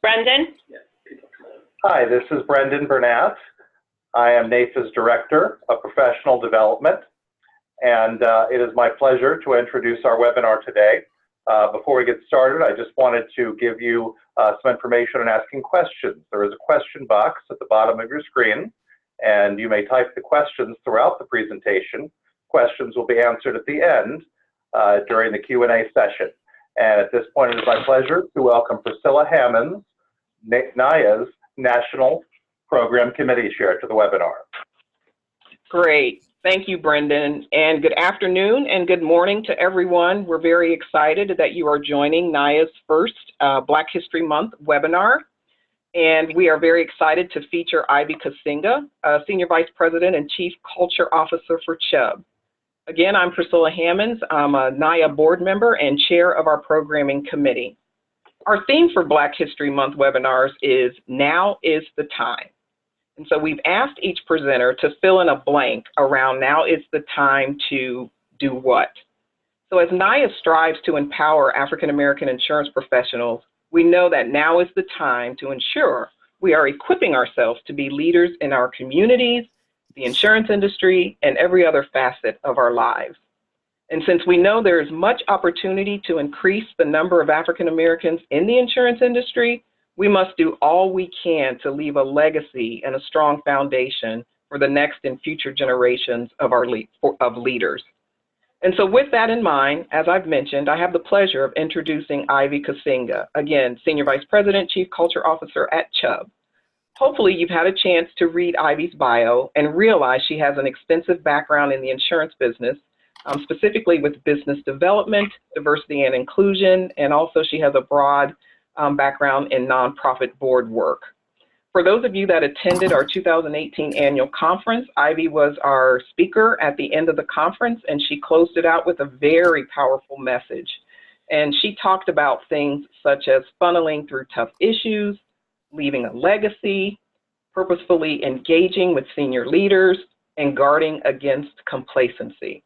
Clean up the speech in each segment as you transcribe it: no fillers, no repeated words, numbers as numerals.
Brendan? Hi, this is Brendan Burnett. I am NAAIA's Director of Professional Development, and it is my pleasure to introduce our webinar today. Before we get started, I just wanted to give you some information on asking questions. There is a question box at the bottom of your screen, and you may type the questions throughout the presentation. Questions will be answered at the end during the Q&A session. And at this point, it is my pleasure to welcome Priscilla Hammonds, NAAIA's National Program Committee Chair, to the webinar. Great. Thank you, Brendan. And good afternoon and good morning to everyone. We're very excited that you are joining NAAIA's first Black History Month webinar. And we are very excited to feature Ivy Kusinga, Senior Vice President and Chief Culture Officer for Chubb. Again, I'm Priscilla Hammonds. I'm a NAAIA board member and chair of our programming committee. Our theme for Black History Month webinars is Now is the Time. And so we've asked each presenter to fill in a blank around now is the time to do what. So as NAAIA strives to empower African American insurance professionals, we know that now is the time to ensure we are equipping ourselves to be leaders in our communities, the insurance industry, and every other facet of our lives. And since we know there is much opportunity to increase the number of African Americans in the insurance industry, we must do all we can to leave a legacy and a strong foundation for the next and future generations of leaders. And so with that in mind, as I've mentioned, I have the pleasure of introducing Ivy Kusinga, again, Senior Vice President, Chief Culture Officer at Chubb. Hopefully you've had a chance to read Ivy's bio and realize she has an extensive background in the insurance business, specifically with business development, diversity and inclusion, and also she has a broad background in nonprofit board work. For those of you that attended our 2018 annual conference, Ivy was our speaker at the end of the conference, and she closed it out with a very powerful message. And she talked about things such as funneling through tough issues, leaving a legacy, purposefully engaging with senior leaders, and guarding against complacency.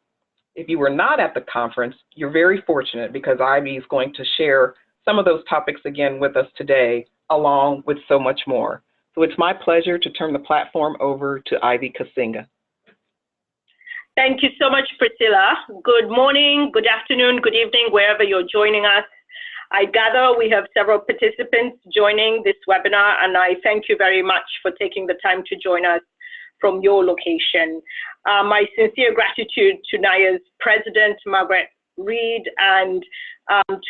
If you were not at the conference, you're very fortunate because Ivy is going to share some of those topics again with us today, along with so much more. So it's my pleasure to turn the platform over to Ivy Kusinga. Thank you so much, Priscilla. Good morning, good afternoon, good evening, wherever you're joining us. I gather we have several participants joining this webinar, and I thank you very much for taking the time to join us from your location. My sincere gratitude to NAAIA's President, Margaret Reed, and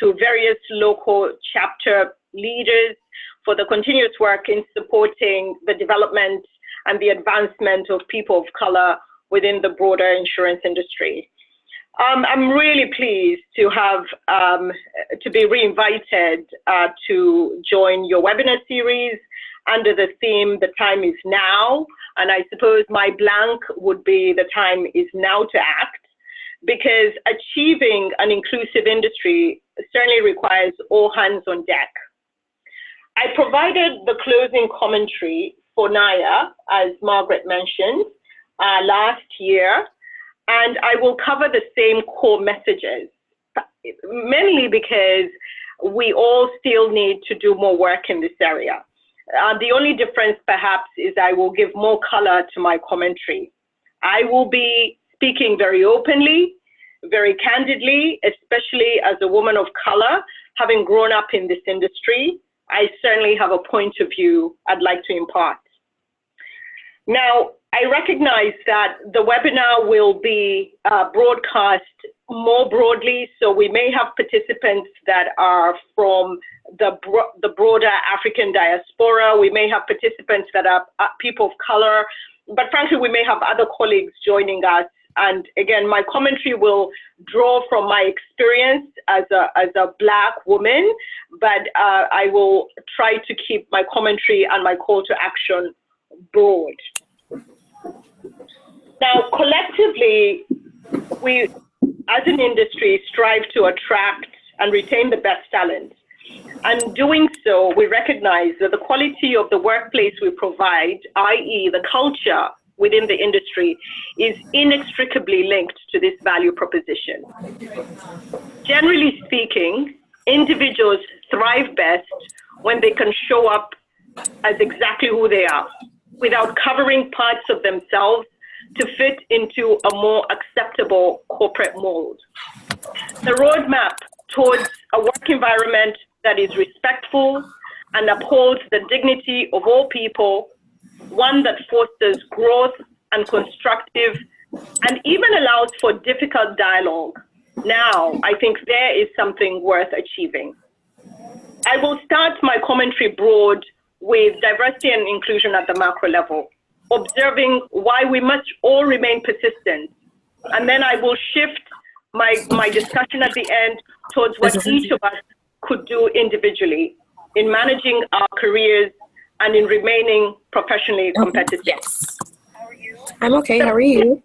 to various local chapter leaders for the continuous work in supporting the development and the advancement of people of color within the broader insurance industry. I'm really pleased to have to be reinvited to join your webinar series under the theme, The Time is Now. And I suppose my blank would be the time is now to act, because achieving an inclusive industry certainly requires all hands on deck. I provided the closing commentary for NAAIA, as Margaret mentioned, last year, and I will cover the same core messages, mainly because we all still need to do more work in this area. The only difference perhaps is I will give more color to my commentary. I will be speaking very openly, very candidly, especially as a woman of color, having grown up in this industry. I certainly have a point of view I'd like to impart. Now, I recognize that the webinar will be broadcast more broadly, so we may have participants that are from the broader African diaspora. We may have participants that are people of color, but frankly, we may have other colleagues joining us. And again, my commentary will draw from my experience as a Black woman, but I will try to keep my commentary and my call to action broad. Now, collectively, we, as an industry, strive to attract and retain the best talent. And doing so, we recognize that the quality of the workplace we provide, i.e. the culture within the industry, is inextricably linked to this value proposition. Generally speaking, individuals thrive best when they can show up as exactly who they are without covering parts of themselves to fit into a more acceptable corporate mold. The roadmap towards a work environment that is respectful and upholds the dignity of all people, one that fosters growth and constructive and even allows for difficult dialogue. Now, I think there is something worth achieving. I will start my commentary broad with diversity and inclusion at the macro level, observing why we must all remain persistent. And then I will shift my discussion at the end towards what each of us could do individually in managing our careers and in remaining professionally competitive. Yes. I'm okay. How are you?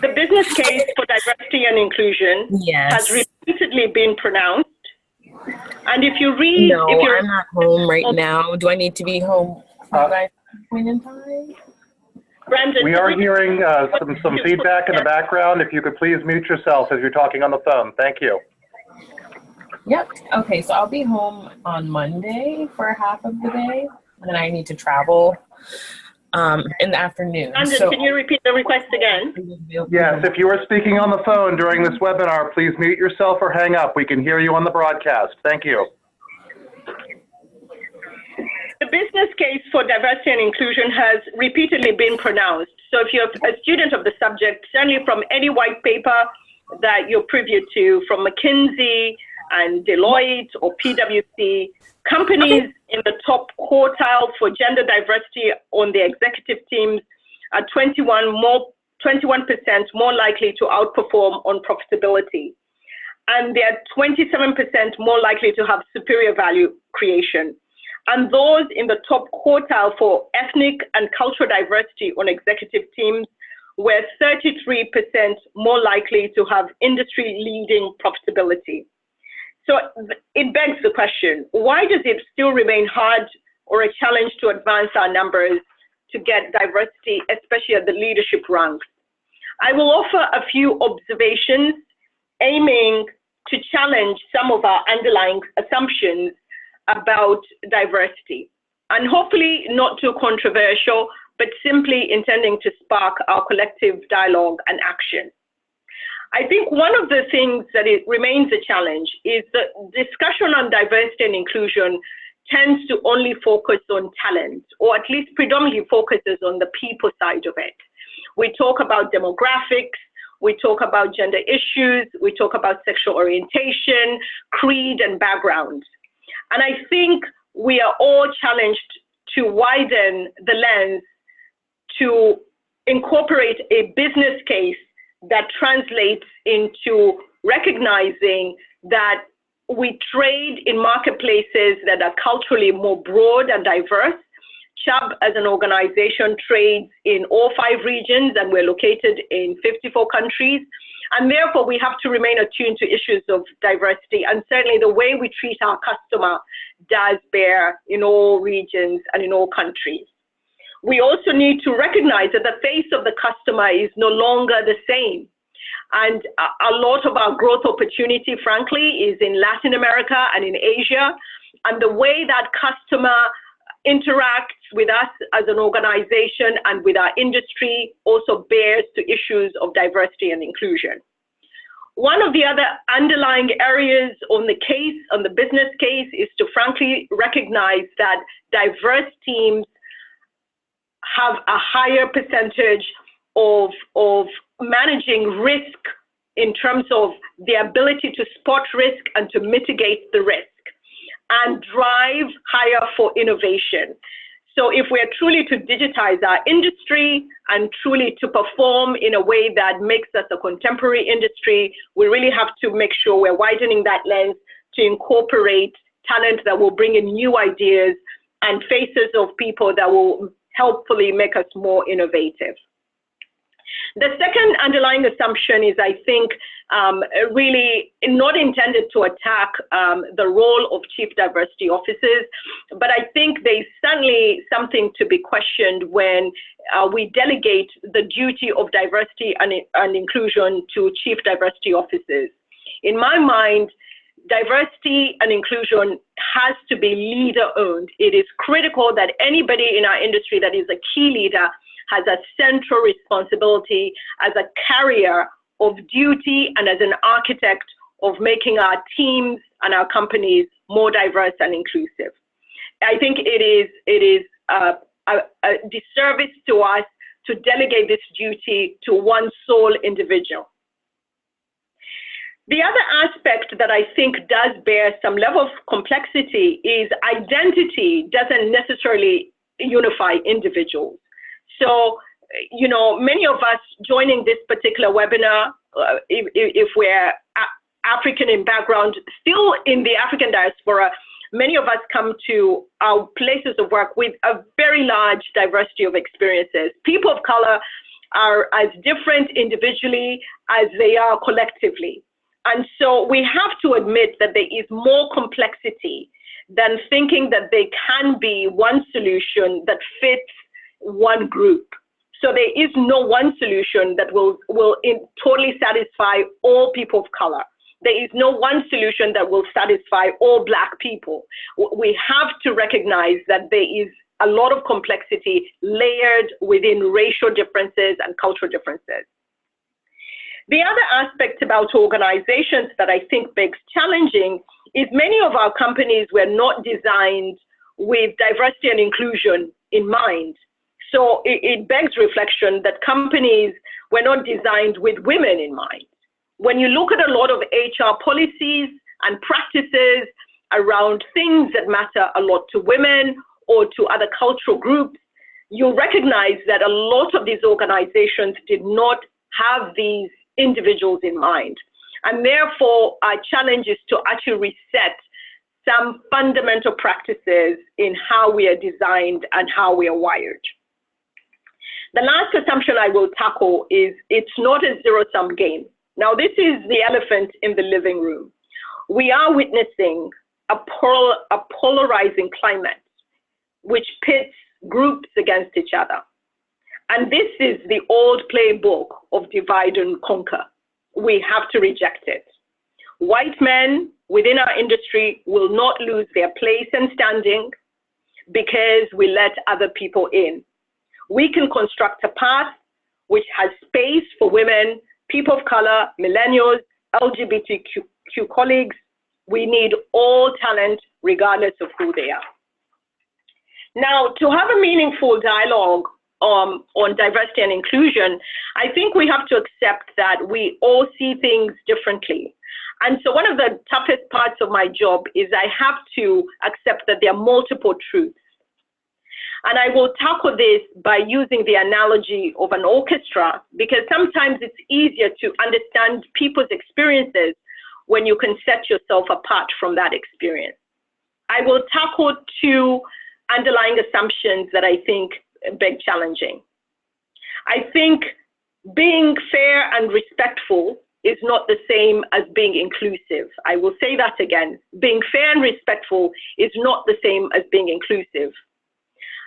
The business case for diversity and inclusion has repeatedly been pronounced. And if you read... No, I'm not home right now. Do I need to be home by point in time? Brandon, we are hearing some feedback in the background. If you could please mute yourself as you're talking on the phone. Thank you. Yep. Okay, so I'll be home on Monday for half of the day, and then I need to travel in the afternoon. Brandon, can you repeat the request again? Yes, if you are speaking on the phone during this webinar, please mute yourself or hang up. We can hear you on the broadcast. Thank you. The business case for diversity and inclusion has repeatedly been pronounced. So if you're a student of the subject, certainly from any white paper that you're privy to, from McKinsey and Deloitte or PwC, companies in the top quartile for gender diversity on the executive teams are 21% more likely to outperform on profitability. And they're 27% more likely to have superior value creation. And those in the top quartile for ethnic and cultural diversity on executive teams were 33% more likely to have industry-leading profitability. So it begs the question, why does it still remain hard or a challenge to advance our numbers to get diversity, especially at the leadership ranks? I will offer a few observations aiming to challenge some of our underlying assumptions about diversity, and hopefully not too controversial, but simply intending to spark our collective dialogue and action. I think one of the things that it remains a challenge is that discussion on diversity and inclusion tends to only focus on talent, or at least predominantly focuses on the people side of it. We talk about demographics, we talk about gender issues, we talk about sexual orientation, creed, and background. And I think we are all challenged to widen the lens to incorporate a business case that translates into recognizing that we trade in marketplaces that are culturally more broad and diverse. Chubb as an organization trades in all 5 regions, and we're located in 54 countries. And therefore, we have to remain attuned to issues of diversity. And certainly the way we treat our customer does bear in all regions and in all countries. We also need to recognize that the face of the customer is no longer the same. And a lot of our growth opportunity, frankly, is in Latin America and in Asia. And the way that customer interacts with us as an organization and with our industry also bears to issues of diversity and inclusion. One of the other underlying areas on the case, on the business case, is to frankly recognize that diverse teams have a higher percentage of managing risk in terms of the ability to spot risk and to mitigate the risk and drive higher for innovation. So if we're truly to digitize our industry and truly to perform in a way that makes us a contemporary industry, we really have to make sure we're widening that lens to incorporate talent that will bring in new ideas and faces of people that will helpfully make us more innovative. The second underlying assumption is, I think, really not intended to attack the role of chief diversity officers, but I think there's certainly something to be questioned when we delegate the duty of diversity and inclusion to chief diversity officers. In my mind, diversity and inclusion has to be leader-owned. It is critical that anybody in our industry that is a key leader has a central responsibility as a carrier of duty and as an architect of making our teams and our companies more diverse and inclusive. I think it is a disservice to us to delegate this duty to one sole individual. The other aspect that I think does bear some level of complexity is identity doesn't necessarily unify individuals. So, you know, many of us joining this particular webinar, if we're African in background, still in the African diaspora, many of us come to our places of work with a very large diversity of experiences. People of color are as different individually as they are collectively. And so we have to admit that there is more complexity than thinking that there can be one solution that fits one group. So there is no one solution that will totally satisfy all people of color. There is no one solution that will satisfy all Black people. We have to recognize that there is a lot of complexity layered within racial differences and cultural differences. The other aspect about organizations that I think makes challenging is many of our companies were not designed with diversity and inclusion in mind. So it begs reflection that companies were not designed with women in mind. When you look at a lot of HR policies and practices around things that matter a lot to women or to other cultural groups, you recognize that a lot of these organizations did not have these individuals in mind. And therefore, our challenge is to actually reset some fundamental practices in how we are designed and how we are wired. The last assumption I will tackle is it's not a zero-sum game. Now, this is the elephant in the living room. We are witnessing a polarizing climate, which pits groups against each other. And this is the old playbook of divide and conquer. We have to reject it. White men within our industry will not lose their place and standing because we let other people in. We can construct a path which has space for women, people of color, millennials, LGBTQ colleagues. We need all talent regardless of who they are. Now, to have a meaningful dialogue on diversity and inclusion, I think we have to accept that we all see things differently. And so one of the toughest parts of my job is I have to accept that there are multiple truths. And I will tackle this by using the analogy of an orchestra, because sometimes it's easier to understand people's experiences when you can set yourself apart from that experience. I will tackle two underlying assumptions that I think beg challenging. I think being fair and respectful is not the same as being inclusive. I will say that again. Being fair and respectful is not the same as being inclusive.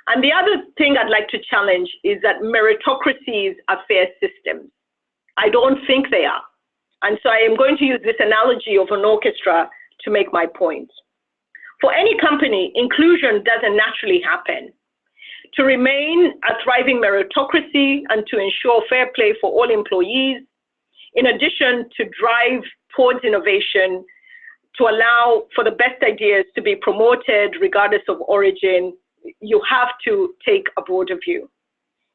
And the other thing I'd like to challenge is that meritocracies are fair systems. I don't think they are. And so I am going to use this analogy of an orchestra to make my point. For any company, inclusion doesn't naturally happen. To remain a thriving meritocracy and to ensure fair play for all employees, in addition to drive towards innovation, to allow for the best ideas to be promoted regardless of origin, you have to take a broader view.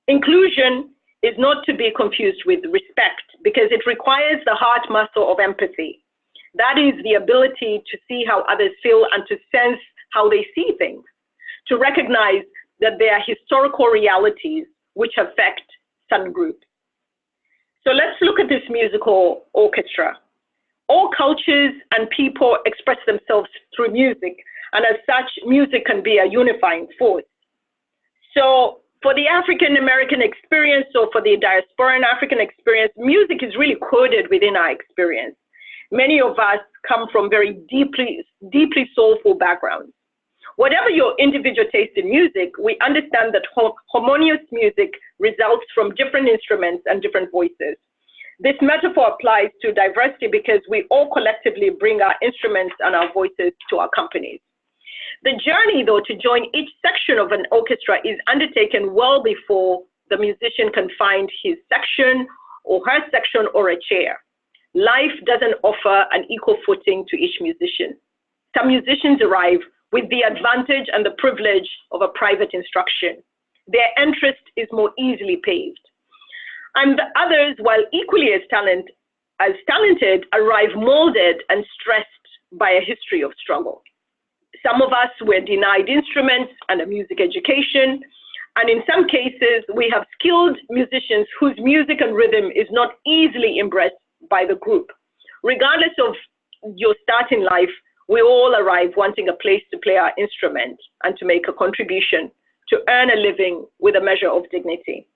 Inclusion is not to be confused with respect because it requires the heart muscle of empathy. That is the ability to see how others feel and to sense how they see things, to recognize that there are historical realities which affect some groups. So let's look at this musical orchestra. All cultures and people express themselves through music, and as such, music can be a unifying force. So for the African American experience or for the diasporan African experience, music is really coded within our experience. Many of us come from very deeply soulful backgrounds. Whatever your individual taste in music, we understand that harmonious music results from different instruments and different voices. This metaphor applies to diversity because we all collectively bring our instruments and our voices to our companies. The journey, though, to join each section of an orchestra is undertaken well before the musician can find his section or her section or a chair. Life doesn't offer an equal footing to each musician. Some musicians arrive with the advantage and the privilege of a private instruction. Their interest is more easily paved. And the others, while equally as talented, arrive molded and stressed by a history of struggle. Some of us were denied instruments and a music education, and in some cases, we have skilled musicians whose music and rhythm is not easily embraced by the group. Regardless of your start in life, we all arrive wanting a place to play our instrument and to make a contribution to earn a living with a measure of dignity.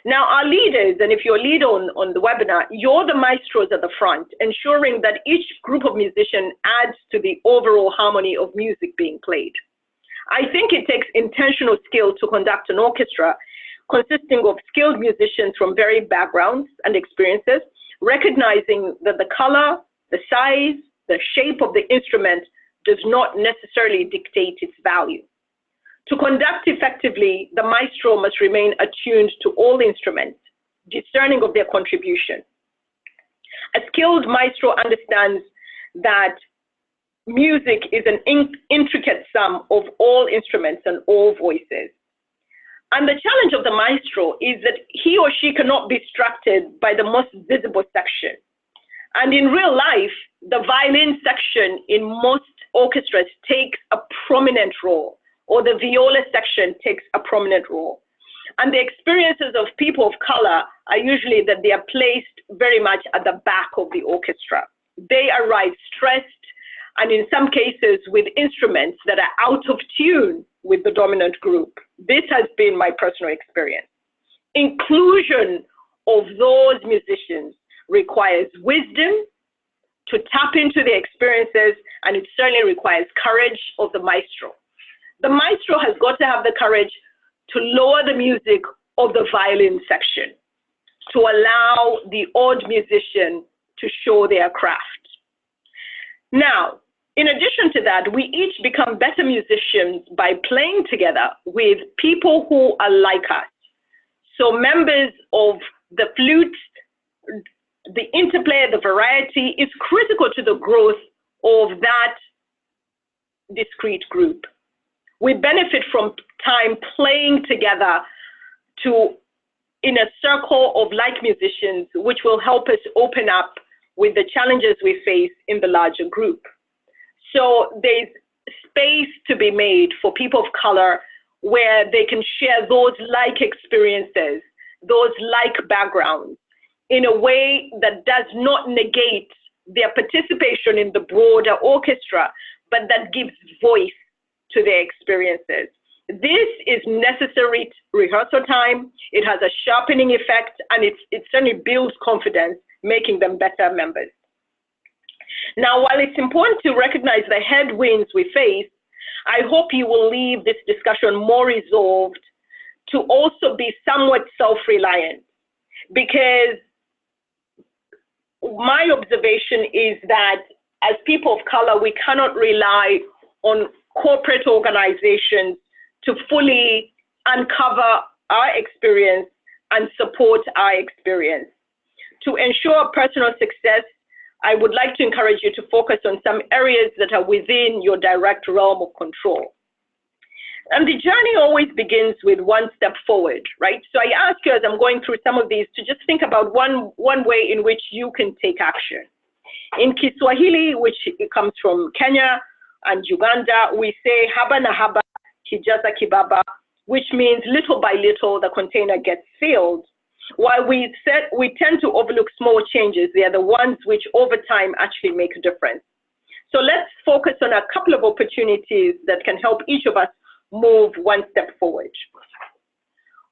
Now, our leaders, and if you're a leader on the webinar, you're the maestros at the front, ensuring that each group of musicians adds to the overall harmony of music being played. I think it takes intentional skill to conduct an orchestra consisting of skilled musicians from varied backgrounds and experiences, recognizing that the color, the size, the shape of the instrument does not necessarily dictate its value. To conduct effectively, the maestro must remain attuned to all instruments, discerning of their contribution. A skilled maestro understands that music is an intricate sum of all instruments and all voices. And the challenge of the maestro is that he or she cannot be distracted by the most visible section. And in real life, the violin section in most orchestras takes a prominent role, or the viola section takes a prominent role. And the experiences of people of color are usually that they are placed very much at the back of the orchestra. They arrive stressed, and in some cases with instruments that are out of tune with the dominant group. This has been my personal experience. Inclusion of those musicians requires wisdom to tap into their experiences, and it certainly requires courage of the maestro. The maestro has got to have the courage to lower the music of the violin section, to allow the odd musician to show their craft. Now, in addition to that, we each become better musicians by playing together with people who are like us. So members of the flute, the interplay, the variety is critical to the growth of that discrete group. We benefit from time playing together in a circle of like musicians, which will help us open up with the challenges we face in the larger group. So there's space to be made for people of color where they can share those like experiences, those like backgrounds, in a way that does not negate their participation in the broader orchestra, but that gives voice to their experiences. This is necessary rehearsal time. It has a sharpening effect, and it certainly builds confidence, making them better members. Now, while it's important to recognize the headwinds we face, I hope you will leave this discussion more resolved to also be somewhat self-reliant, because my observation is that as people of color, we cannot rely on corporate organizations to fully uncover our experience and support our experience. To ensure personal success, I would like to encourage you to focus on some areas that are within your direct realm of control. And the journey always begins with one step forward, right? So I ask you, as I'm going through some of these, to just think about one way in which you can take action. In Kiswahili, which comes from Kenya and Uganda, we say haba na haba kijaza kibaba, which means little by little the container gets filled. While we tend to overlook small changes, they are the ones which over time actually make a difference. So let's focus on a couple of opportunities that can help each of us move one step forward.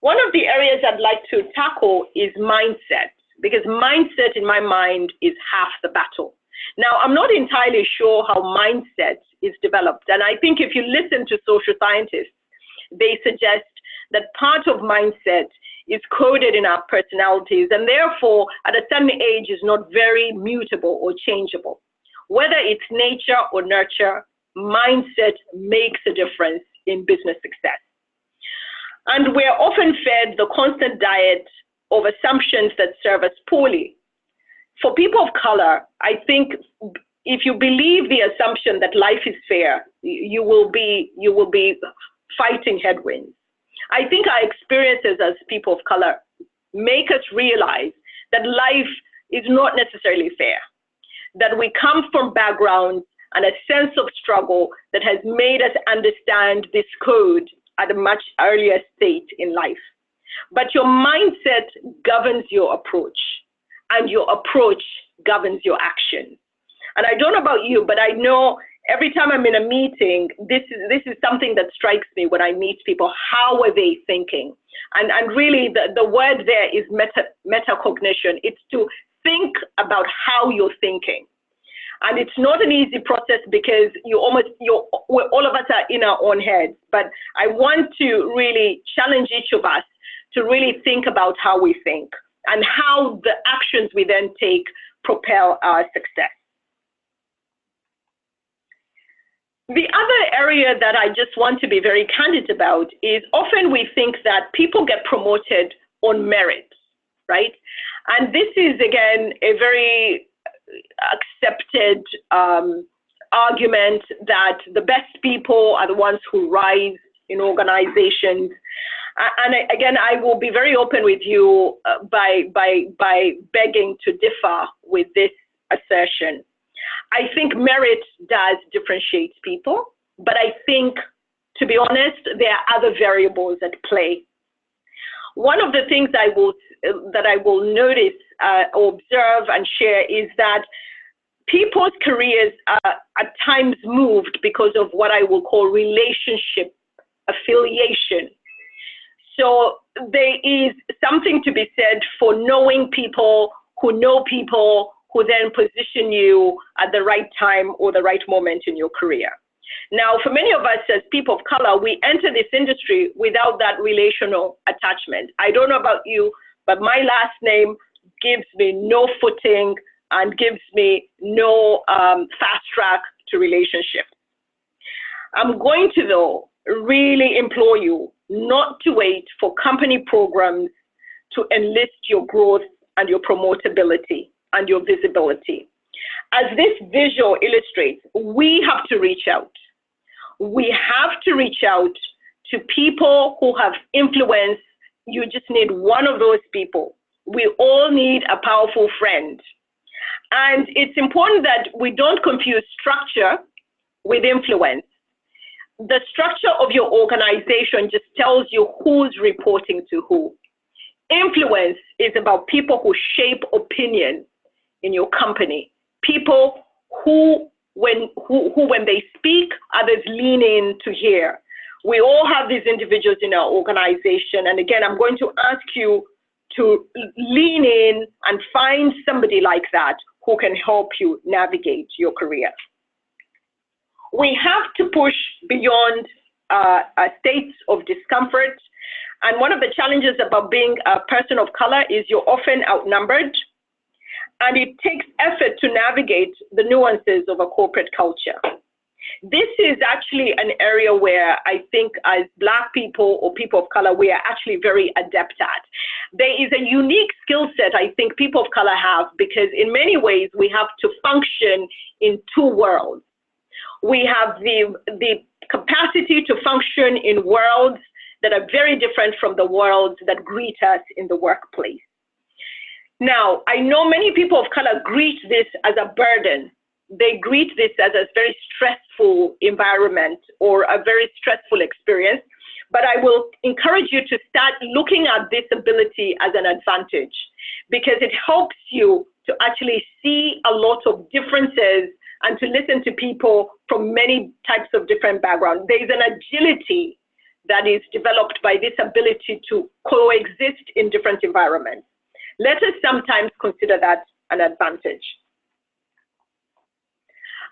One of the areas I'd like to tackle is mindset, because mindset in my mind is half the battle. Now, I'm not entirely sure how mindset is developed, and I think if you listen to social scientists, they suggest that part of mindset is coded in our personalities, and therefore at a certain age is not very mutable or changeable. Whether it's nature or nurture, mindset makes a difference in business success. And we're often fed the constant diet of assumptions that serve us poorly. For people of color, I think if you believe the assumption that life is fair, you will be fighting headwinds. I think our experiences as people of color make us realize that life is not necessarily fair, that we come from backgrounds and a sense of struggle that has made us understand this code at a much earlier state in life. But your mindset governs your approach, and your approach governs your action. And I don't know about you, but I know every time I'm in a meeting, this is something that strikes me when I meet people. How are they thinking? And really the word there is metacognition. It's to think about how you're thinking. And it's not an easy process because all of us are in our own heads. But I want to really challenge each of us to really think about how we think and how the actions we then take propel our success. The other area that I just want to be very candid about is often we think that people get promoted on merit, right? And this is, again, a very accepted argument that the best people are the ones who rise in organizations. And again, I will be very open with you by begging to differ with this assertion. I think merit does differentiate people, but I think, to be honest, there are other variables at play. One of the things that I will notice, observe, and share is that people's careers are at times moved because of what I will call relationship affiliation. So there is something to be said for knowing people who know people who then position you at the right time or the right moment in your career. Now, for many of us as people of color, we enter this industry without that relational attachment. I don't know about you, but my last name gives me no footing and gives me no fast track to relationship. I'm going to, though, really implore you not to wait for company programs to enlist your growth and your promotability and your visibility. As this visual illustrates, we have to reach out. We have to reach out to people who have influence. You just need one of those people. We all need a powerful friend. And it's important that we don't confuse structure with influence. The structure of your organization just tells you who's reporting to who. Influence is about people who shape opinion in your company. People who when they speak, others lean in to hear. We all have these individuals in our organization. And again, I'm going to ask you to lean in and find somebody like that who can help you navigate your career. We have to push beyond states of discomfort. And one of the challenges about being a person of color is you're often outnumbered. And it takes effort to navigate the nuances of a corporate culture. This is actually an area where I think as Black people or people of color, we are actually very adept at. There is a unique skill set I think people of color have because in many ways we have to function in two worlds. We have the capacity to function in worlds that are very different from the worlds that greet us in the workplace. Now, I know many people of color greet this as a burden. They greet this as a very stressful environment or a very stressful experience. But I will encourage you to start looking at this ability as an advantage because it helps you to actually see a lot of differences and to listen to people from many types of different backgrounds. There is an agility that is developed by this ability to coexist in different environments. Let us sometimes consider that an advantage.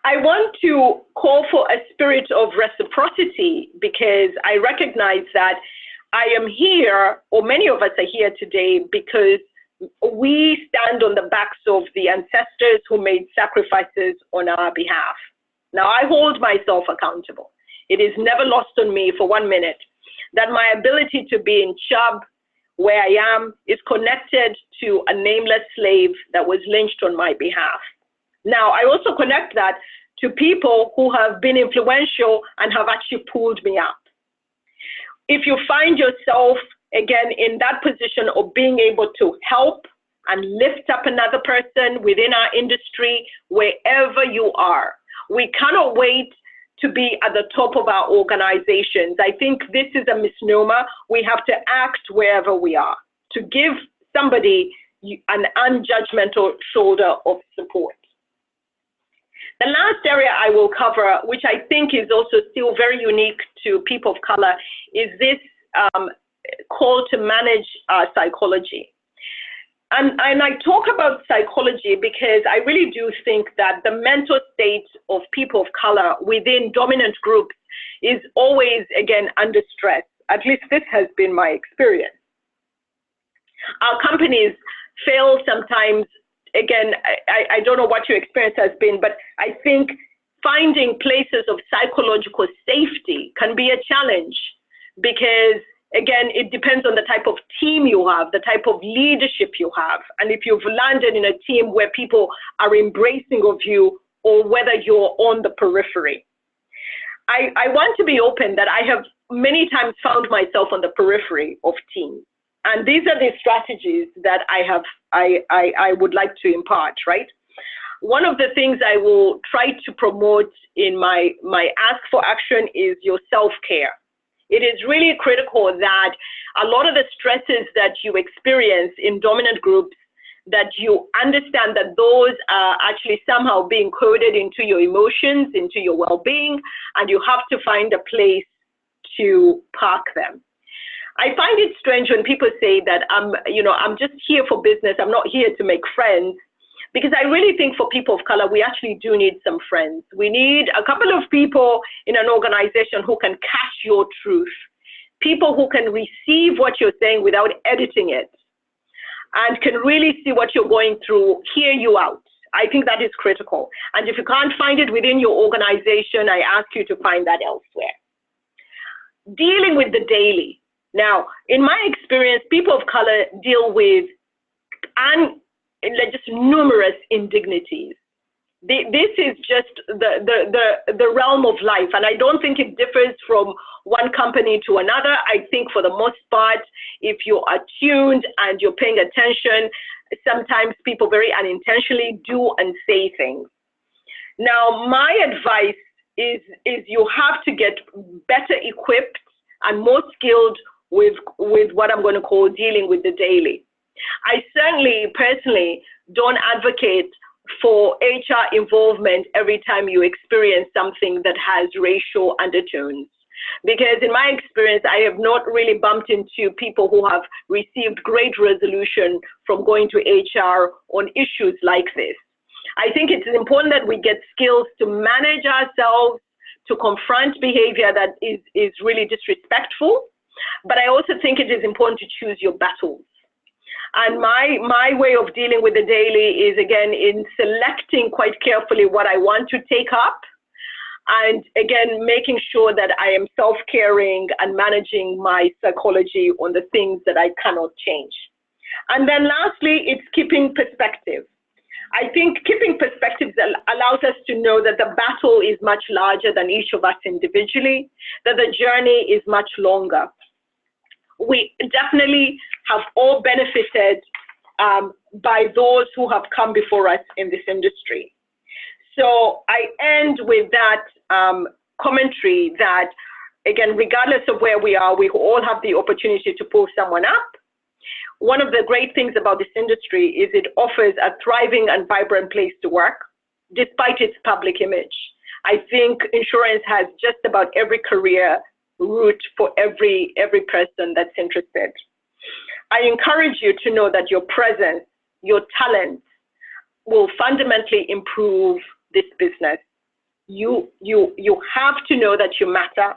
I want to call for a spirit of reciprocity because I recognize that I am here, or many of us are here today because we stand on the backs of the ancestors who made sacrifices on our behalf. Now, I hold myself accountable. It is never lost on me for 1 minute that my ability to be in Chubb, where I am, is connected to a nameless slave that was lynched on my behalf. Now, I also connect that to people who have been influential and have actually pulled me up. If you find yourself, again, in that position of being able to help and lift up another person within our industry, wherever you are, we cannot wait to be at the top of our organizations. I think this is a misnomer. We have to act wherever we are to give somebody an unjudgmental shoulder of support. The last area I will cover, which I think is also still very unique to people of color, is this call to manage our psychology. And I talk about psychology because I really do think that the mental state of people of color within dominant groups is always, again, under stress. At least this has been my experience. Our companies fail sometimes. Again, I don't know what your experience has been, but I think finding places of psychological safety can be a challenge because, again, it depends on the type of team you have, the type of leadership you have, and if you've landed in a team where people are embracing of you or whether you're on the periphery. I want to be open that I have many times found myself on the periphery of teams. And these are the strategies that I would like to impart, right? One of the things I will try to promote in my ask for action is your self-care. It is really critical that a lot of the stresses that you experience in dominant groups, that you understand that those are actually somehow being coded into your emotions, into your well-being, and you have to find a place to park them. I find it strange when people say that I'm just here for business, I'm not here to make friends, because I really think for people of color, we actually do need some friends. We need a couple of people in an organization who can catch your truth, people who can receive what you're saying without editing it, and can really see what you're going through, hear you out. I think that is critical. And if you can't find it within your organization, I ask you to find that elsewhere. Dealing with the daily. Now, in my experience, people of color deal with just numerous indignities. This is just the realm of life, and I don't think it differs from one company to another. I think for the most part, if you're attuned and you're paying attention, sometimes people very unintentionally do and say things. Now, my advice is you have to get better equipped and more skilled with what I'm going to call dealing with the daily. I certainly personally don't advocate for HR involvement every time you experience something that has racial undertones. Because in my experience, I have not really bumped into people who have received great resolution from going to HR on issues like this. I think it's important that we get skills to manage ourselves, to confront behavior that is really disrespectful. But I also think it is important to choose your battles. And my way of dealing with the daily is, again, in selecting quite carefully what I want to take up. And again, making sure that I am self-caring and managing my psychology on the things that I cannot change. And then lastly, it's keeping perspective. I think keeping perspectives allows us to know that the battle is much larger than each of us individually, that the journey is much longer. We definitely have all benefited by those who have come before us in this industry. So I end with that commentary that, again, regardless of where we are, we all have the opportunity to pull someone up. One of the great things about this industry is it offers a thriving and vibrant place to work, despite its public image. I think insurance has just about every career route for every person that's interested. I encourage you to know that your presence, your talents will fundamentally improve this business. You have to know that you matter,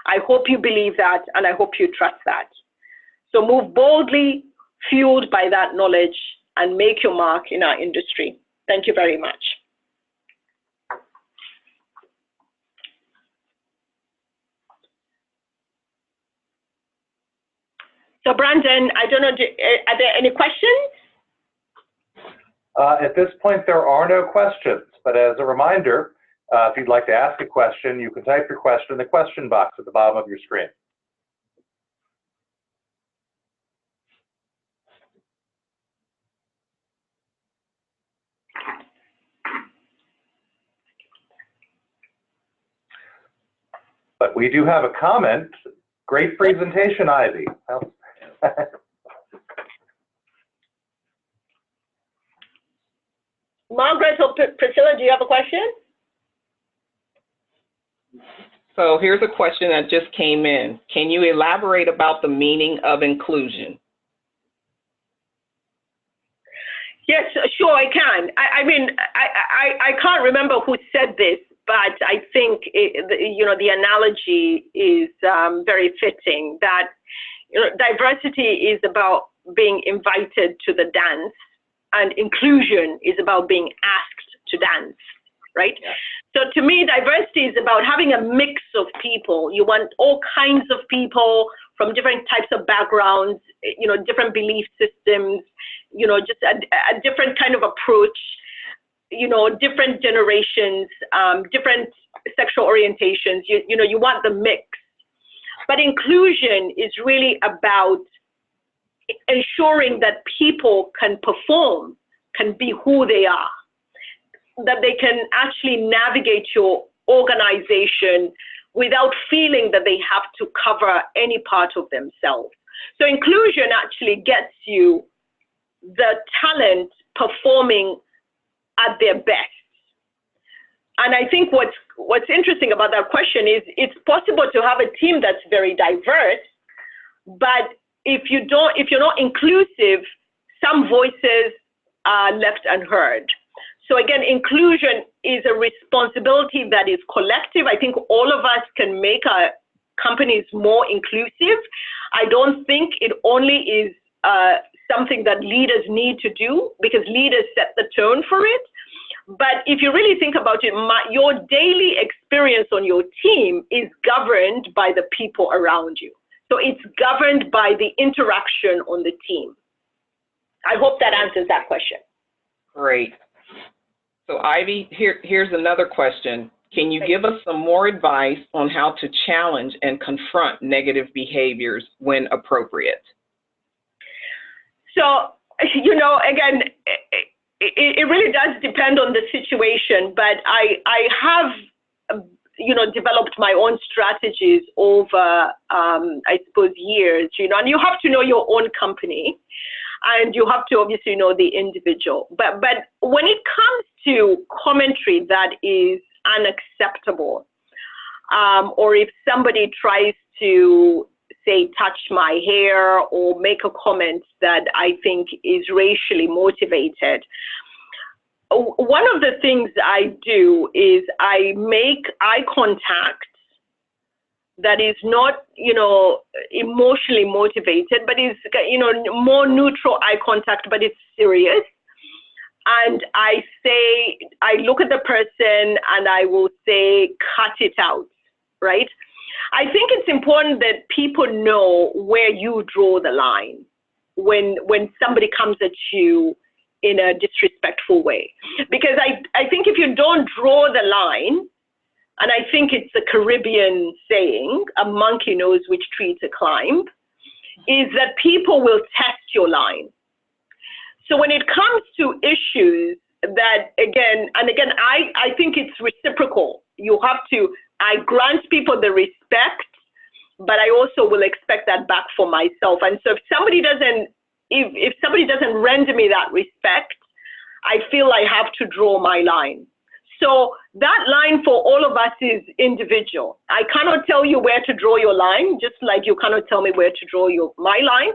I hope you believe that, and I hope you trust that. So move boldly, fueled by that knowledge, and make your mark in our industry. Thank you very much. So Brandon, I don't know, are there any questions? At this point, there are no questions, but as a reminder, if you'd like to ask a question, you can type your question in the question box at the bottom of your screen. But we do have a comment. Great presentation, Ivy. Margaret or Priscilla, do you have a question? So here's a question that just came in. Can you elaborate about the meaning of inclusion? Yes, sure, I can. I mean, I can't remember who said this, but I think, the analogy is very fitting, that diversity is about being invited to the dance, and inclusion is about being asked to dance, right? Yeah. So to me, diversity is about having a mix of people. You want all kinds of people from different types of backgrounds, different belief systems, just a different kind of approach, different generations, different sexual orientations. You want the mix. But inclusion is really about ensuring that people can perform, can be who they are, that they can actually navigate your organization without feeling that they have to cover any part of themselves. So inclusion actually gets you the talent performing at their best. And I think what's interesting about that question is it's possible to have a team that's very diverse, but if you're not inclusive, some voices are left unheard. So again, inclusion is a responsibility that is collective. I think all of us can make our companies more inclusive. I don't think it only is something that leaders need to do, because leaders set the tone for it. But if you really think about it, your daily experience on your team is governed by the people around you. So it's governed by the interaction on the team. I hope that answers that question. Great. So Ivy, here's another question. Can you give us some more advice on how to challenge and confront negative behaviors when appropriate? So, again, it really does depend on the situation, but I have, developed my own strategies over, I suppose, years, and you have to know your own company, and you have to obviously know the individual. But when it comes to commentary that is unacceptable, or if somebody tries to, say, touch my hair or make a comment that I think is racially motivated, one of the things I do is I make eye contact that is not, emotionally motivated, but is, more neutral eye contact, but it's serious. And I look at the person and I will say, cut it out, right? I think it's important that people know where you draw the line when somebody comes at you in a disrespectful way. Because I think if you don't draw the line, and I think it's a Caribbean saying, a monkey knows which tree to climb, is that people will test your line. So when it comes to issues that, again, I think it's reciprocal. I grant people the respect, but I also will expect that back for myself. And so if somebody doesn't render me that respect, I feel I have to draw my line. So that line for all of us is individual. I cannot tell you where to draw your line, just like you cannot tell me where to draw my line.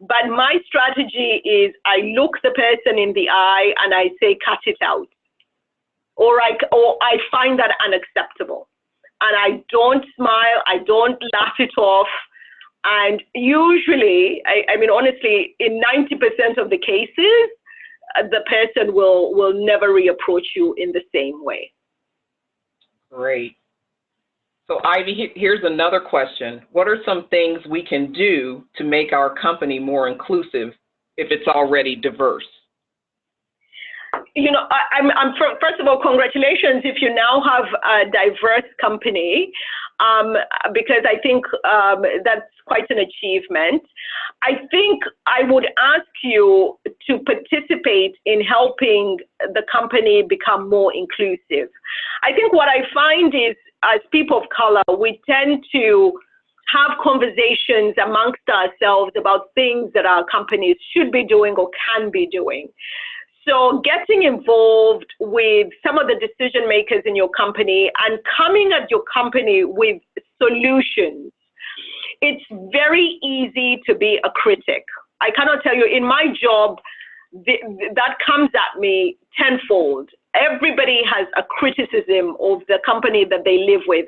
But my strategy is I look the person in the eye and I say, cut it out. Or I find that unacceptable. and I don't smile, I don't laugh it off. And usually, I mean, honestly, in 90% of the cases, the person will never reapproach you in the same way. Great. So Ivy, here's another question. What are some things we can do to make our company more inclusive if it's already diverse? You know, first of all, congratulations if you now have a diverse company, because I think that's quite an achievement. I think I would ask you to participate in helping the company become more inclusive. I think what I find is, as people of color, we tend to have conversations amongst ourselves about things that our companies should be doing or can be doing. So getting involved with some of the decision makers in your company and coming at your company with solutions. It's very easy to be a critic. I cannot tell you, in my job, that comes at me tenfold. Everybody has a criticism of the company that they live with.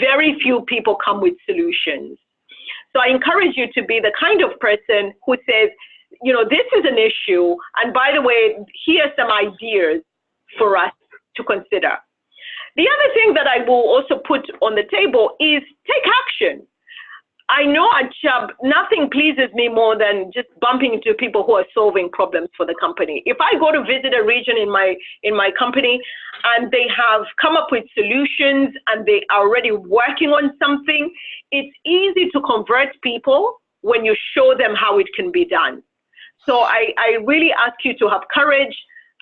Very few people come with solutions. So I encourage you to be the kind of person who says, you know, this is an issue, and by the way, here are some ideas for us to consider. The other thing that I will also put on the table is take action. I know at Chubb, nothing pleases me more than just bumping into people who are solving problems for the company. If I go to visit a region in my company and they have come up with solutions and they are already working on something, it's easy to convert people when you show them how it can be done. So I really ask you to have courage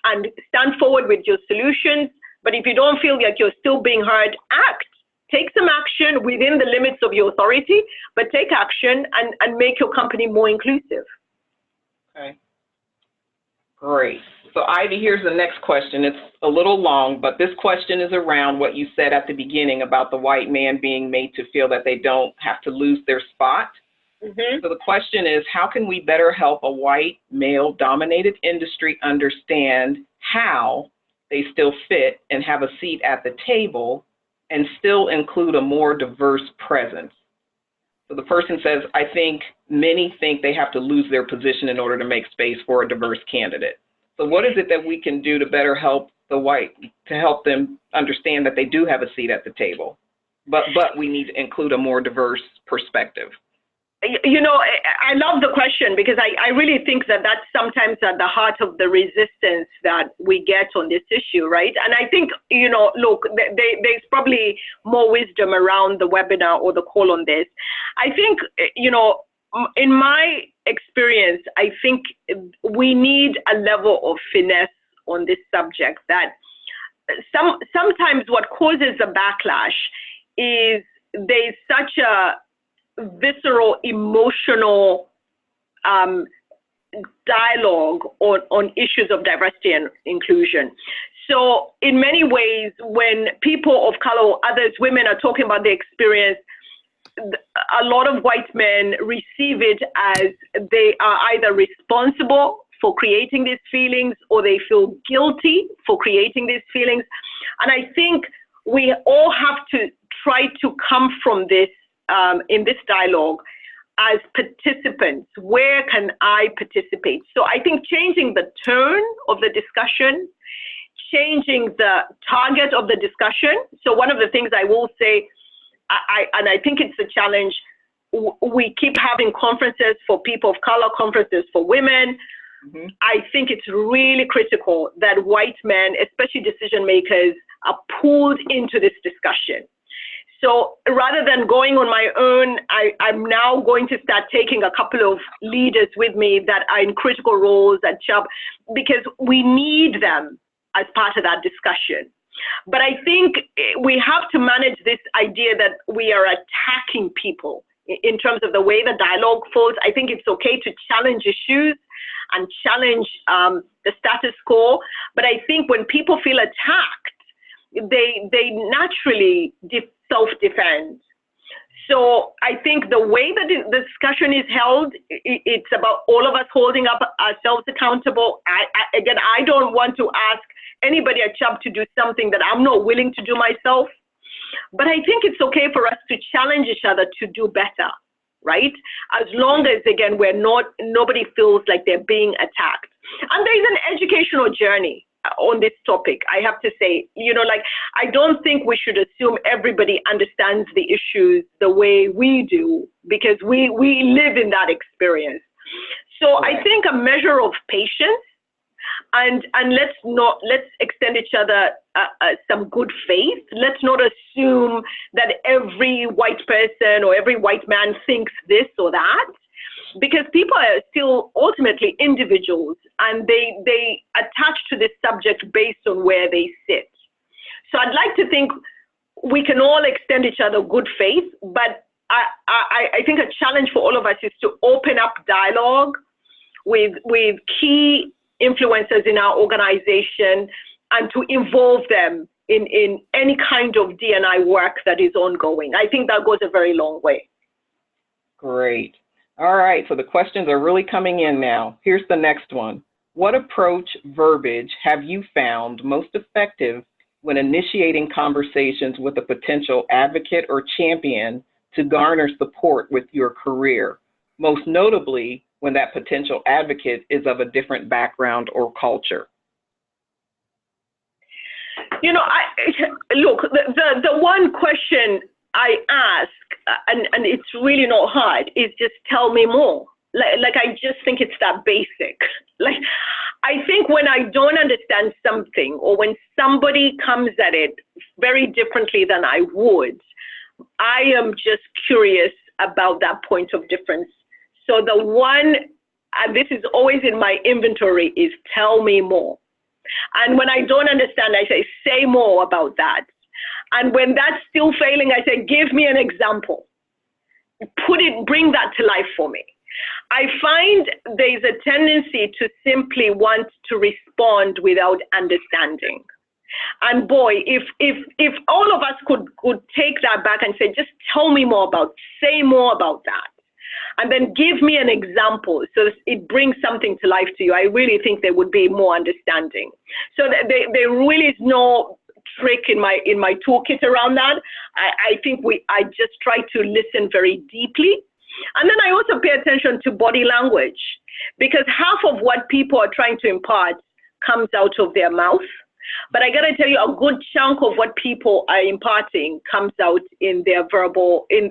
and stand forward with your solutions. But if you don't feel like you're still being heard, act. Take some action within the limits of your authority, but take action and make your company more inclusive. Okay. Great. So Ivy, here's the next question. It's a little long, but this question is around what you said at the beginning about the white man being made to feel that they don't have to lose their spot. Mm-hmm. So the question is, how can we better help a white male-dominated industry understand how they still fit and have a seat at the table and still include a more diverse presence? So the person says, I think many think they have to lose their position in order to make space for a diverse candidate. So what is it that we can do to better help to help them understand that they do have a seat at the table, but we need to include a more diverse perspective? You know, I love the question because I really think that that's sometimes at the heart of the resistance that we get on this issue, right? And I think, you know, look, there's probably more wisdom around the webinar or the call on this. I think, you know, in my experience, I think we need a level of finesse on this subject that sometimes what causes a backlash is there's such a visceral, emotional dialogue on issues of diversity and inclusion. So in many ways, when people of color or others, women are talking about their experience, a lot of white men receive it as they are either responsible for creating these feelings or they feel guilty for creating these feelings. And I think we all have to try to come from this in this dialogue as participants. Where can I participate? So I think changing the tone of the discussion, changing the target of the discussion. So one of the things I will say, and I think it's a challenge, we keep having conferences for people of color, conferences for women. Mm-hmm. I think it's really critical that white men, especially decision makers, are pulled into this discussion. So rather than going on my own, I'm now going to start taking a couple of leaders with me that are in critical roles at Chubb, because we need them as part of that discussion. But I think we have to manage this idea that we are attacking people in terms of the way the dialogue falls. I think it's okay to challenge issues and challenge the status quo. But I think when people feel attacked, they naturally self-defend. So I think the way that the discussion is held, it's about all of us holding up ourselves accountable. Again, I don't want to ask anybody at Chubb to do something that I'm not willing to do myself. But I think it's okay for us to challenge each other to do better, right? As long as, again, nobody feels like they're being attacked. And there's an educational journey on this topic, I have to say. I don't think we should assume everybody understands the issues the way we do, because we live in that experience. So I think a measure of patience, and let's extend each other some good faith. Let's not assume that every white person or every white man thinks this or that, because people are still ultimately individuals, and they attach to this subject based on where they sit. So I'd like to think we can all extend each other good faith, but I think a challenge for all of us is to open up dialogue with key influencers in our organization, and to involve them in any kind of D&I work that is ongoing. I think that goes a very long way. Great. All right, so the questions are really coming in now. Here's the next one. What approach verbiage have you found most effective when initiating conversations with a potential advocate or champion to garner support with your career, most notably when that potential advocate is of a different background or culture? Look, the one question I ask, and it's really not hard, is just tell me more. Like I just think it's that basic. Like, I think when I don't understand something, or when somebody comes at it very differently than I would, I am just curious about that point of difference. So the one, and this is always in my inventory, is tell me more. And when I don't understand, I say more about that. And when that's still failing, I say, give me an example. Bring that to life for me. I find there's a tendency to simply want to respond without understanding. And boy, if all of us could take that back and say, just tell me more say more about that, and then give me an example so it brings something to life to you, I really think there would be more understanding. So there really is no trick in my toolkit around that. I think I just try to listen very deeply. And then I also pay attention to body language, because half of what people are trying to impart comes out of their mouth. But I gotta tell you, a good chunk of what people are imparting comes out in their verbal, in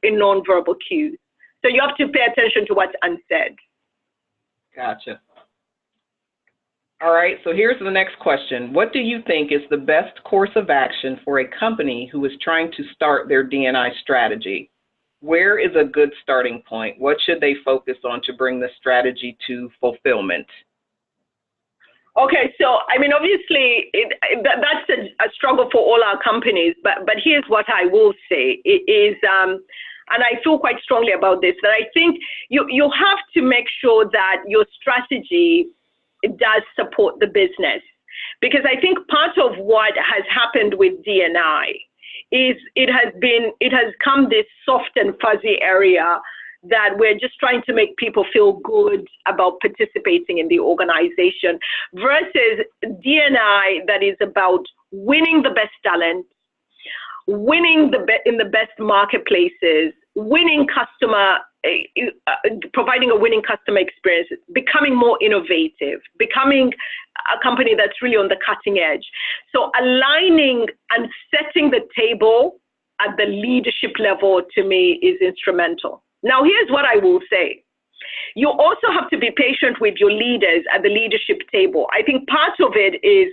non-verbal cues. So you have to pay attention to what's unsaid. Gotcha. All right, so here's the next question. What do you think is the best course of action for a company who is trying to start their D&I strategy? Where is a good starting point? What should they focus on to bring the strategy to fulfillment? Okay, so I mean, obviously, that's a struggle for all our companies. But here's what I will say is, and I feel quite strongly about this, that I think you have to make sure that your strategy does support the business, because I think part of what has happened with D&I is it has come this soft and fuzzy area that we're just trying to make people feel good about participating in the organization, versus D&I that is about winning the best talent, winning in the best marketplaces, winning customer, providing a winning customer experience, becoming more innovative, becoming a company that's really on the cutting edge. So aligning and setting the table at the leadership level, to me, is instrumental. Now, here's what I will say. You also have to be patient with your leaders at the leadership table. I think part of it is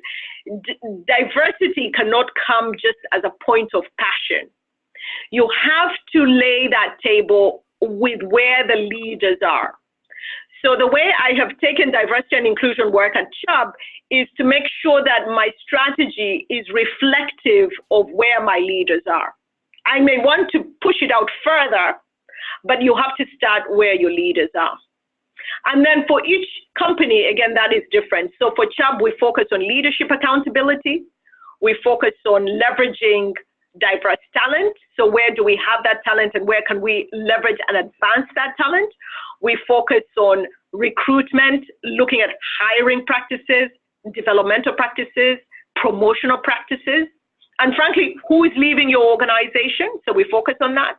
diversity cannot come just as a point of passion. You have to lay that table with where the leaders are. So the way I have taken diversity and inclusion work at Chubb is to make sure that my strategy is reflective of where my leaders are. I may want to push it out further, but you have to start where your leaders are. And then for each company, again, that is different. So for Chubb, we focus on leadership accountability. We focus on leveraging diverse talent. So where do we have that talent, and where can we leverage and advance that talent? We focus on recruitment, looking at hiring practices, developmental practices, promotional practices. And frankly, who is leaving your organization? So we focus on that.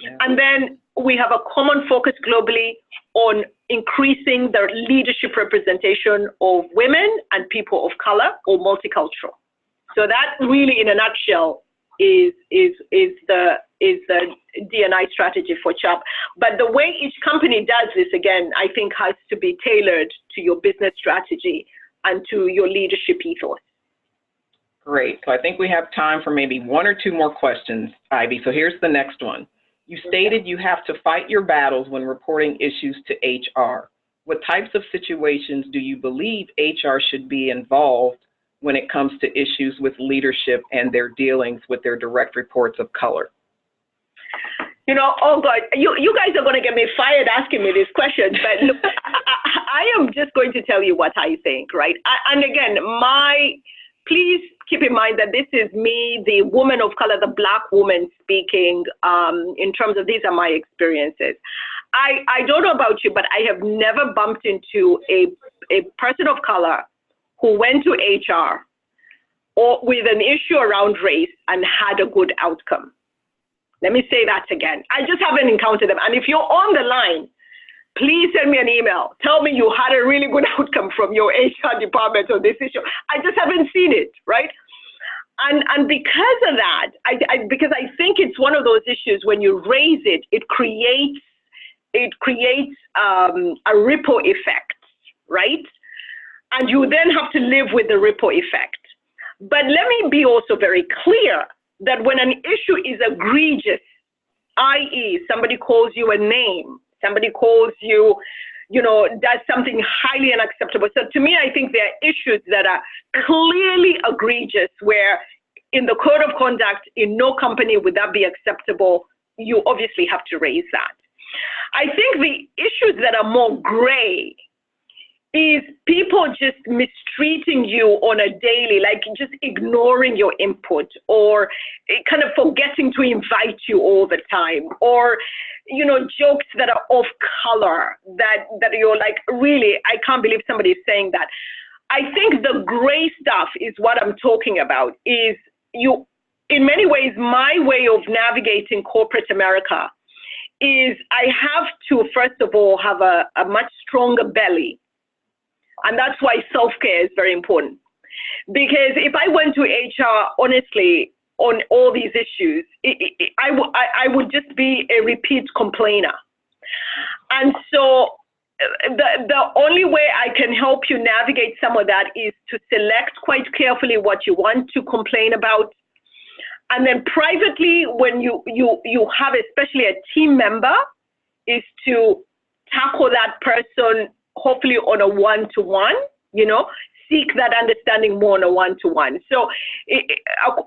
Yeah. And then we have a common focus globally on increasing the leadership representation of women and people of color or multicultural. So that really, in a nutshell, is the D&I strategy for CHUB. But the way each company does this, again, I think has to be tailored to your business strategy and to your leadership ethos. Great. So I think we have time for maybe one or two more questions, Ivy. So here's the next one. You stated you have to fight your battles when reporting issues to HR. What types of situations do you believe HR should be involved when it comes to issues with leadership and their dealings with their direct reports of color? You know, oh God, you guys are going to get me fired asking me these questions, but look, I am just going to tell you what I think, right? And again, please keep in mind that this is me, the woman of color, the Black woman speaking in terms of these are my experiences. I don't know about you, but I have never bumped into a person of color who went to HR or with an issue around race and had a good outcome. Let me say that again. I just haven't encountered them. And if you're on the line, please send me an email. Tell me you had a really good outcome from your HR department on this issue. I just haven't seen it, right? And because of that, because I think it's one of those issues when you raise it, it creates a ripple effect, right? And you then have to live with the ripple effect. But let me be also very clear that when an issue is egregious, i.e. somebody calls you a name, somebody calls you, does something highly unacceptable. So to me, I think there are issues that are clearly egregious where in the code of conduct, in no company would that be acceptable. You obviously have to raise that. I think the issues that are more gray is people just mistreating you on a daily, like just ignoring your input or kind of forgetting to invite you all the time, or, jokes that are off color that you're like, really, I can't believe somebody is saying that. I think the gray stuff is what I'm talking about is in many ways, my way of navigating corporate America is I have to, first of all, have a much stronger belly. And that's why self-care is very important. Because if I went to HR, honestly, on all these issues, I would just be a repeat complainer. And so the only way I can help you navigate some of that is to select quite carefully what you want to complain about. And then privately, when you have especially a team member, is to tackle that person hopefully on a one-to-one, seek that understanding more on a one-to-one. So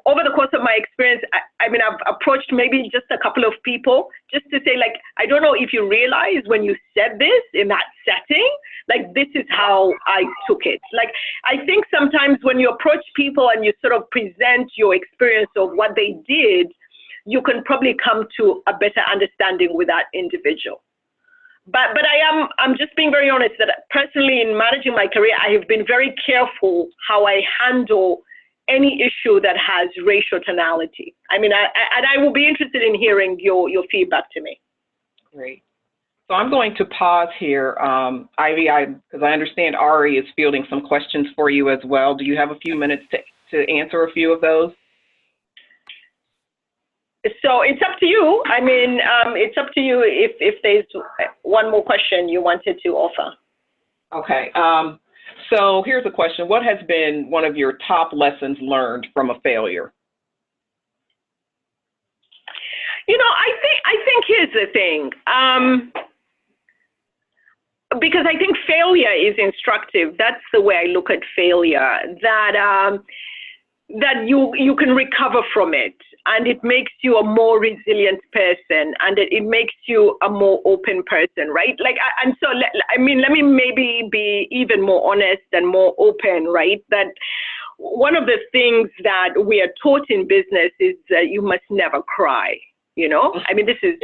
over the course of my experience, I've approached maybe just a couple of people just to say, like, I don't know if you realize when you said this in that setting, like, this is how I took it. Like, I think sometimes when you approach people and you sort of present your experience of what they did, you can probably come to a better understanding with that individual. But I'm just being very honest that personally in managing my career, I have been very careful how I handle any issue that has racial tonality. I will be interested in hearing your feedback to me. Great. So I'm going to pause here, Ivy, because I understand Ari is fielding some questions for you as well. Do you have a few minutes to answer a few of those? So it's up to you. It's up to you if there's one more question you wanted to offer. Okay. So here's a question. What has been one of your top lessons learned from a failure? I think here's the thing. Because I think failure is instructive. That's the way I look at failure, that you can recover from it. And it makes you a more resilient person, and it makes you a more open person, right? Let me maybe be even more honest and more open, right? That one of the things that we are taught in business is that you must never cry, This is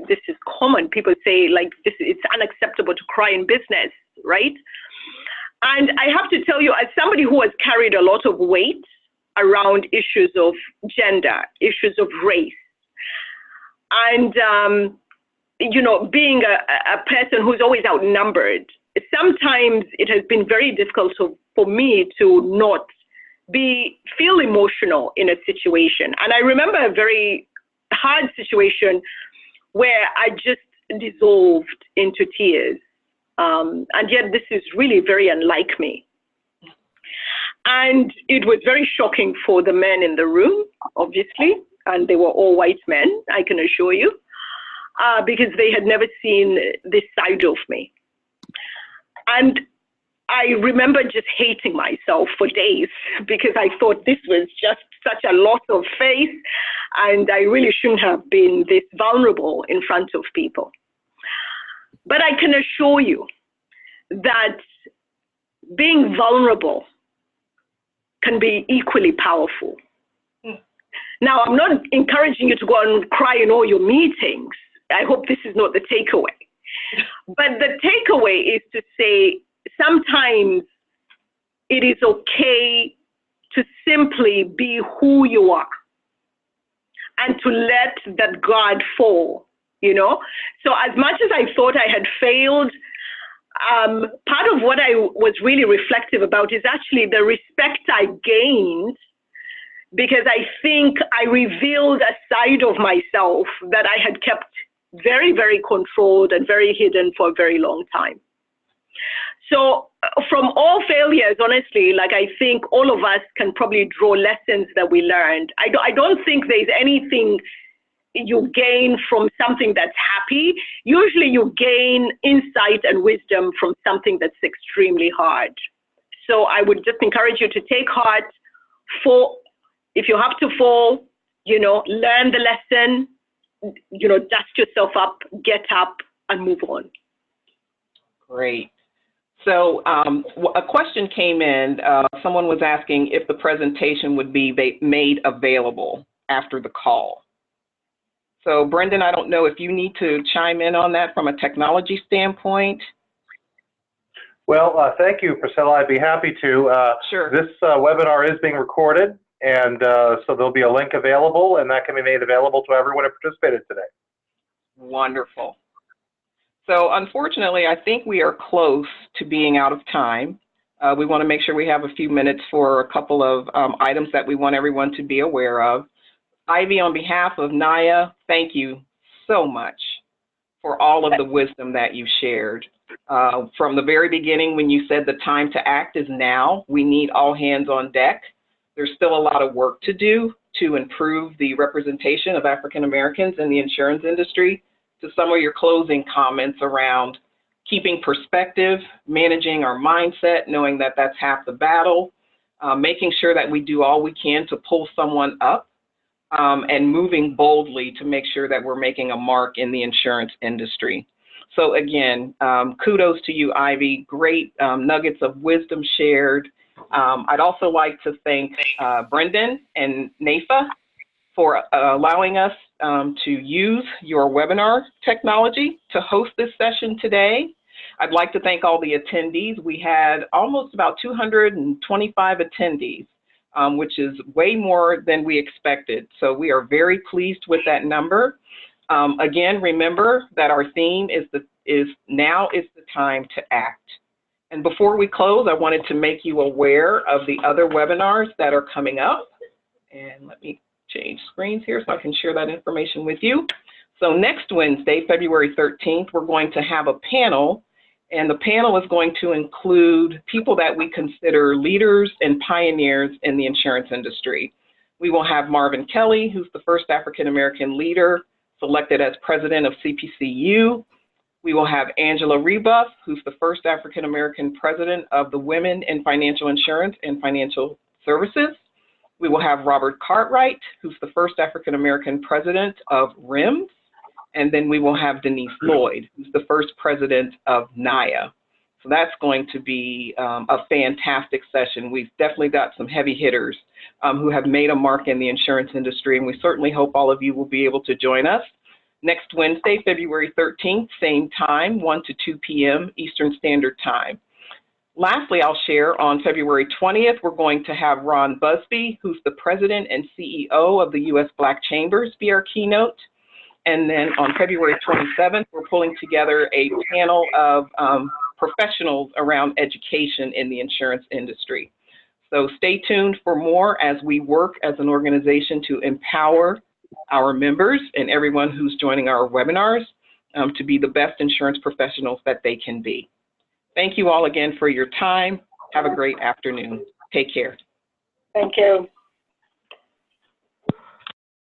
this is common. People say, like, it's unacceptable to cry in business, right? And I have to tell you, as somebody who has carried a lot of weight around issues of gender, issues of race. And, you know, being a person who's always outnumbered, sometimes it has been very difficult for me to not feel emotional in a situation. And I remember a very hard situation where I just dissolved into tears. And yet this is really very unlike me. And it was very shocking for the men in the room, obviously, and they were all white men, I can assure you, because they had never seen this side of me. And I remember just hating myself for days because I thought this was just such a loss of faith, and I really shouldn't have been this vulnerable in front of people. But I can assure you that being vulnerable can be equally powerful. Now, I'm not encouraging you to go and cry in all your meetings. I hope this is not the takeaway. But the takeaway is to say sometimes it is okay to simply be who you are and to let that guard fall, you know? So as much as I thought I had failed, part of what I was really reflective about is actually the respect I gained, because I think I revealed a side of myself that I had kept very, very controlled and very hidden for a very long time. So from all failures, honestly, like I think all of us can probably draw lessons that we learned. I don't think there's anything you gain from something that's happy. Usually you gain insight and wisdom from something that's extremely hard. So I would just encourage you to take heart. If you have to fall, you know, learn the lesson, you know, dust yourself up, get up, and move on. Great. So a question came in. Someone was asking if the presentation would be made available after the call. So Brendan, I don't know if you need to chime in on that from a technology standpoint. Well, thank you, Priscilla. I'd be happy to. Sure. This webinar is being recorded, and so there'll be a link available, and that can be made available to everyone who participated today. Wonderful. So unfortunately, I think we are close to being out of time. We want to make sure we have a few minutes for a couple of items that we want everyone to be aware of. Ivy, on behalf of NAAIA, thank you so much for all of the wisdom that you shared. From the very beginning, when you said the time to act is now, we need all hands on deck. There's still a lot of work to do to improve the representation of African Americans in the insurance industry. To some of your closing comments around keeping perspective, managing our mindset, knowing that that's half the battle, making sure that we do all we can to pull someone up, and moving boldly to make sure that we're making a mark in the insurance industry. So again, kudos to you, Ivy. Great nuggets of wisdom shared. I'd also like to thank Brendan and NAAIA for allowing us to use your webinar technology to host this session today. I'd like to thank all the attendees. We had almost about 225 attendees, which is way more than we expected. So we are very pleased with that number. Again, remember that our theme is now is the time to act. And before we close, I wanted to make you aware of the other webinars that are coming up. And let me change screens here so I can share that information with you. So next Wednesday, February 13th, we're going to have a panel, and the panel is going to include people that we consider leaders and pioneers in the insurance industry. We will have Marvin Kelly, who's the first African-American leader selected as president of CPCU. We will have Angela Rebuff, who's the first African-American president of the Women in Financial Insurance and Financial Services. We will have Robert Cartwright, who's the first African-American president of RIMS. And then we will have Denise Lloyd, who's the first president of NAAIA. So that's going to be a fantastic session. We've definitely got some heavy hitters who have made a mark in the insurance industry, and we certainly hope all of you will be able to join us. Next Wednesday, February 13th, same time, 1 to 2 p.m. Eastern Standard Time. Lastly, I'll share on February 20th, we're going to have Ron Busby, who's the president and CEO of the U.S. Black Chambers, be our keynote. And then on February 27th, we're pulling together a panel of professionals around education in the insurance industry. So stay tuned for more as we work as an organization to empower our members and everyone who's joining our webinars to be the best insurance professionals that they can be. Thank you all again for your time. Have a great afternoon. Take care. Thank you.